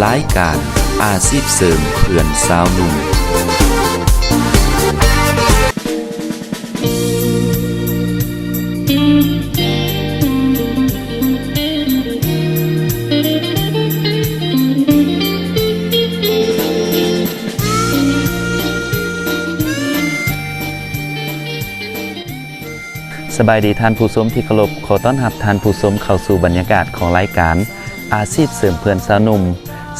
รายการอาชีพเสริมเพื่อนสาวหนุ่มสบายดีท่านผู้ชมที่เคารพขอต้อนรับท่านผู้ชมเข้าสู่บรรยากาศของรายการอาชีพเสริมเพื่อนสาวหนุ่ม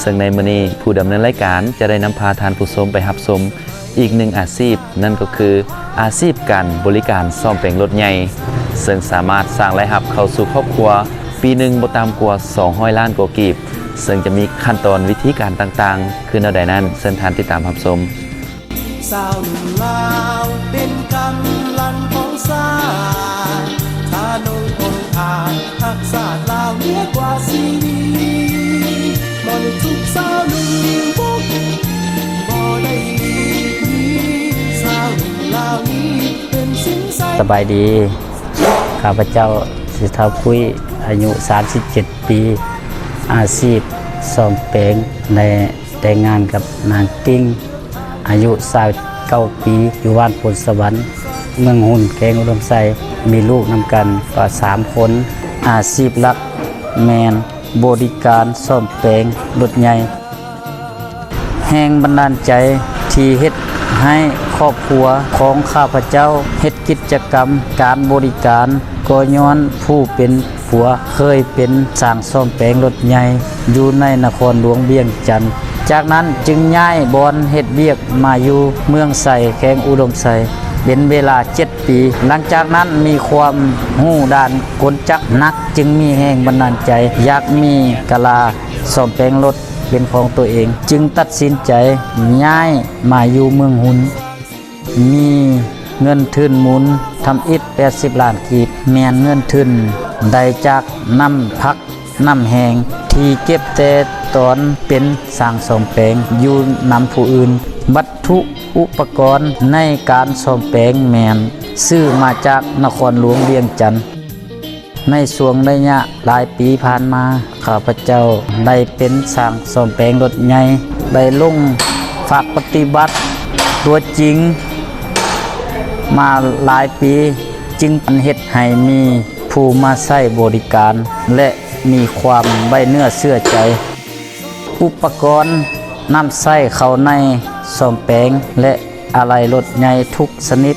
ซึ่งในมื้อนี้ผู้ดำเนินรายการจะได้นำพาท่านผู้ชมไปรับชมอีกหนึ่งอาชีพนั่นก็คืออาชีพการบริการซ่อมแปลงรถใหญ่ซึ่งสามารถสร้างรายรับเข้าสู่ครอบครัวปีหนึ่งบ่ต่ำกว่า200ล้านกว่ากีบซึ่งจะมีขั้นตอนวิธีการต่างๆคือแนวใดนั้นเชิญท่านติดตามรับชมสาวหนุ่มลาวเป็นกำลังของชาติถ้านุ่งองค์อาจทักษะลาวเหนือกว่าซีดีมองทุกสาวหนุ่มบุกบ่ได้ดีสาวหนุ่มลาวนี้เป็นสิ่งสบายดีข้าพเจ้าสิเฒ่าพุ้ยอายุ37ปีอาชีพซ่อมแปลงในแต่งงานกับนางติ้งอายุ29ปีอยู่บ้านพลสวรรค์เมืองหุ่นแขวงอุดมไซมีลูกนำกันกว่า3คนอาชีพหลักแมนบริการซ่อมแปลงรถใหญ่แห่งบันดาลใจที่เฮ็ดให้ครอบครัวของข้าพเจ้าเฮ็ดกิจกรรมการบริการก็ย้อนผู้เป็นผัวเคยเป็นช่างซ่อมแปลงรถใหญ่อยู่ในนครหลวงเวียงจันทน์จากนั้นจึงย้ายบอนเฮ็ดเวียกมาอยู่เมืองไสแขวงอุดมไสเป็นเวลา7ปีหลังจากนั้นมีความรู้ด้านกลจักรนักจึงมีแห่งบันดาลใจอยากมีกะลาซ่อมแปลงรถเป็นของตัวเองจึงตัดสินใจย้ายมาอยู่เมืองหุ่นมีเงินทุนหมุนทำอิฐ80ล้านกีบแม่นเงินทุนได้จากน้ำพักน้ำแหงที่เก็บแต่ตอนเป็นสร้างซ่อมแปลงอยู่นำผู้อื่นวัตถุอุปกรณ์ในการซ่อมแปลงแมนซื้อมาจากนครหลวงเวียงจันทน์ในช่วงระยะหลายปีผ่านมาข้าพเจ้าได้เป็นสร้างซ่อมแปลงรถใหญ่ได้ลงฝากปฏิบัติตัวจริงมาหลายปีจึงเฮ็ดให้มีผู้มาใช้บริการและมีความไว้เนื้อเชื่อใจอุปกรณ์นำใช้เข้าในซ่อมแปลงและอะไหล่รถใหญ่ทุกชนิด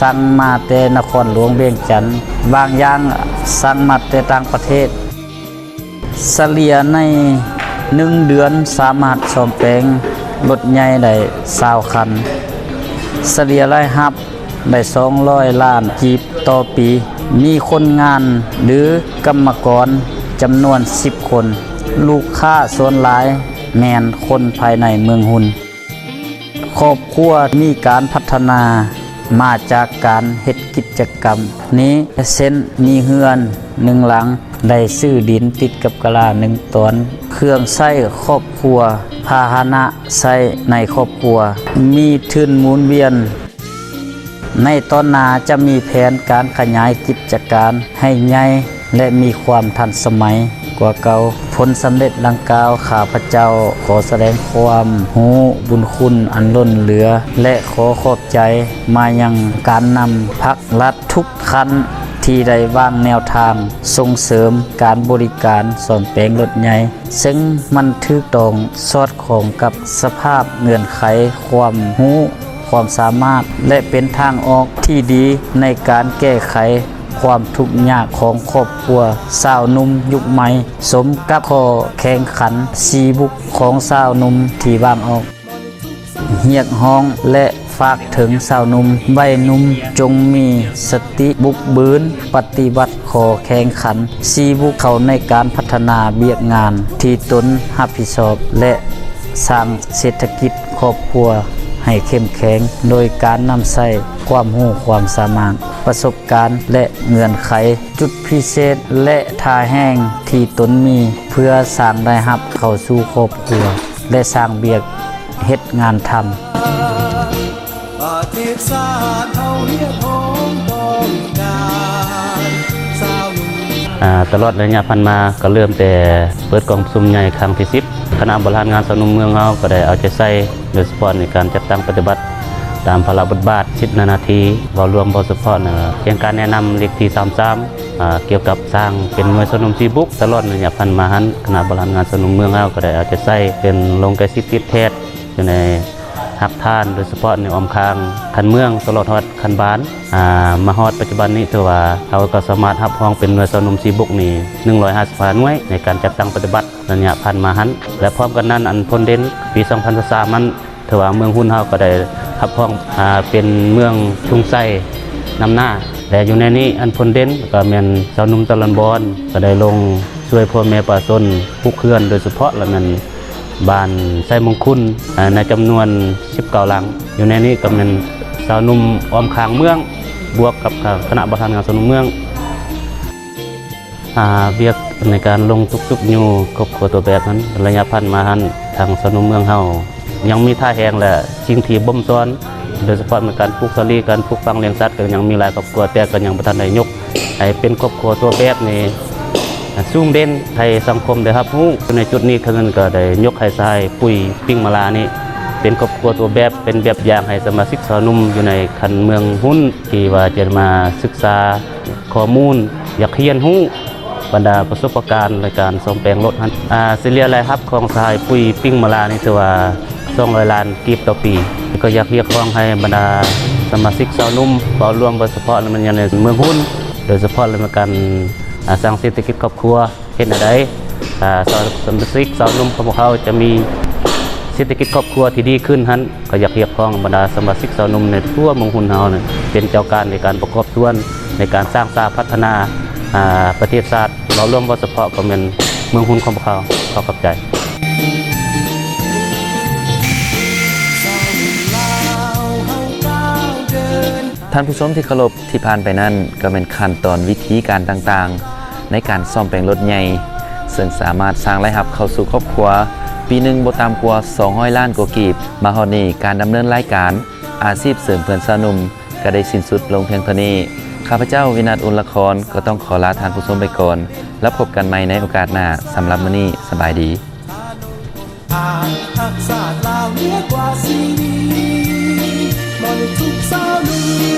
สั่งมาแต่นครหลวงเวียงจันทน์บางอย่างสั่งมาแต่ต่างประเทศเฉลี่ยใน1เดือนสามารถซ่อมแปลงรถใหญ่ได้20คันเฉลี่ยรายรับได้200ล้านกีบต่อปีมีคนงานหรือกรรมกรจำนวน10คนลูกค้าส่วนหลายแม่นคนภายในเมืองหุ่นครอบครัวมีการพัฒนามาจากการเฮ็ดกิจกรรมนี้เช่นมีเฮือน1หลังได้ซื้อดินติดกับกะลา1ตนเครื่องใช้ครอบครัวพาหนะใช้ในครอบครัวมีทุนหมุนเวียนในตอนหน้าจะมีแผนการขยายกิจการให้ใหญ่และมีความทันสมัยกว่าเก่าผลสำเร็จดังกล่าวข้าพเจ้าขอแสดงความรู้บุญคุณอันล้นเหลือและขอขอบใจมายังการนำภาครัฐทุกขั้นที่ได้วางแนวทางส่งเสริมการบริการซ่อมแปลงรถใหญ่ซึ่งมันถูกต้องสอดคล้องกับสภาพเงื่อนไขความรู้ความสามารถและเป็นทางออกที่ดีในการแก้ไขความทุกข์ยากของครอบครัวสาวหนุ่มยุคใหม่สมกับข้อแข่งขัน4บุกของสาวหนุ่มที่วางออกเรียกร้องและฝากถึงสาวหนุ่มวัยหนุ่มจงมีสติบุกบืนปฏิบัติข้อแข่งขัน4บุกเข้าในการพัฒนาเบียกงานที่ตนรับผิดชอบและสร้างเศรษฐกิจครอบครัวให้เข้มแข็งโดยการนำใช้ความรู้ความสามารถประสบการณ์และเงื่อนไขจุดพิเศษและท่าแห้งที่ตนมีเพื่อสร้างได้รับเข้าสู่ครอบครัวและสร้างเบียกเฮ็ดงานทำประเทศชาติเฮาเรียกร้องต้องการสาวหนุ่ม ตลอดระยะผ่านมาก็เริ่มแต่เปิดกองซุ่มใหญ่ครั้งที่10 คณะบริหารงานสนุมเมืองเฮาก็ได้เอาใจใส่โดยเฉพาะในการจัดตั้งปฏิบัติตามพระราชบทบาท10 นาทีบ่รวมบ่เฉพาะเพียงการแนะนำเลขที่33เกี่ยวกับสร้างเป็นหน่วยสนุมซีบุกตลอดระยะพันมาหันคณะบริหารงานสนุมเมืองเฮาก็ได้เอาใจใส่เป็นลงแก่สิทธิแพทย์อยู่ในหักทานโดยเฉพาะในอ้อมค้างคันเมืองตลอดฮอดคันบ้านมาฮอดปัจจุบันนี้ถือว่าเราก็สามารถรับรองเป็นหน่วยสนุมซีบุกนี่155หน่วยในการจัดตั้งปฏิบัติระยะพันมาหันและพร้อมกันนั้นอันพ้นเด่นปี2023มันถือว่าเมืองหุ่นเฮาก็ได้รับรองเป็นเมืองชุงไส้นำหน้าและอยู่ในนี้อันพ้นเด่นก็แม่นสาวนุ่มตะลันบอนก็ได้ลงช่วยพ่อแม่ประชาชนผู้เคลื่อนโดยเฉพาะและแม่นบ้านไส้มงคุลในจำนวน19หลังอยู่ในนี้ก็เป็นสาวนุ่มอ้อมค้างเมืองบวกกับคณะบริหารงานสาวนุ่มเมืองเบียกในการลงทุกๆอยู่ครอบครัวตัวแบบนั้นระยะพันมาหันทางสาวนุ่มเมืองเฮายังมีท่าแหงและสิ่งที่บ่มซ้อนโดยเฉพาะในการปลูกสาลีการปลูกฟังเลี้ยงสัตว์ก็ยังมีหลายครอบครัวแต่ก็ยังบ่ทันได้ยกให้เป็นครอบครัวตัวแบบนี้สูงเด่นให้สังคมได้รับรู้ในจุดนี้คือก็ได้ยกให้ทรายปุ๋ยปิ้งมะลานี่เป็นครอบครัวตัวแบบเป็นแบบอย่างให้สมาชิกสาวนุ่มอยู่ในคันเมืองหุ้นที่ว่าจะมาศึกษาข้อมูลอยากเรียนรู้บรรดาประสบการณ์ในการซ่อมแปลงรถนั้นสิเลียรายรับของทรายปุ๋ยปิ้งมะลานี่ถือว่า200 ล้านกีบต่อปีก็อยากเรียกร้องให้บรรดาสมาชิกสาวนุ่มเข้าร่วมโดยเฉพาะในเมืองหุ้นโดยเฉพาะในการสร้างเศรษฐกิจครอบครัวเห็นอะไรสมาชิกสาวนุ่มของพวกเขาจะมีเศรษฐกิจครอบครัวที่ดีขึ้นฮันก็อยากเรียกร้องบรรดาสมาชิกสาวนุ่มในทั่วเมืองหุ่นเฮาเป็นเจ้าการในการประกอบส่วนในการสร้างสาพัฒนาประเทศชาติเราร่วมว่าเฉพาะก็เป็นเมืองหุ่นของพวกเขาขอบใจ ท่านผู้ชมที่เคารพที่ผ่านไปนั่นก็เป็นขั้นตอนวิธีการต่างๆในการซ่อมแปลงรถใหญ่ซึ่งสามารถสร้างรายรับเข้าสู่ครอบครัวปีหนึ่งบ่ต่ำกว่า200 ล้านกว่ากีบมาฮอดนี้การดำเนินรายการอาชีพเสริมเพื่อนสาวหนุ่มก็ได้สิ้นสุดลงเพียงเท่านี้ข้าพเจ้าวินัท อุ่นละครก็ต้องขอลาท่านผู้ชมไปก่อนแล้วพบกันใหม่ในโอกาสหน้าสำหรับมื้อนี้สบายดีหักษาลาวเหนือกว่าสิ่งนี้บ่ได้ทุกสาวนุ่ม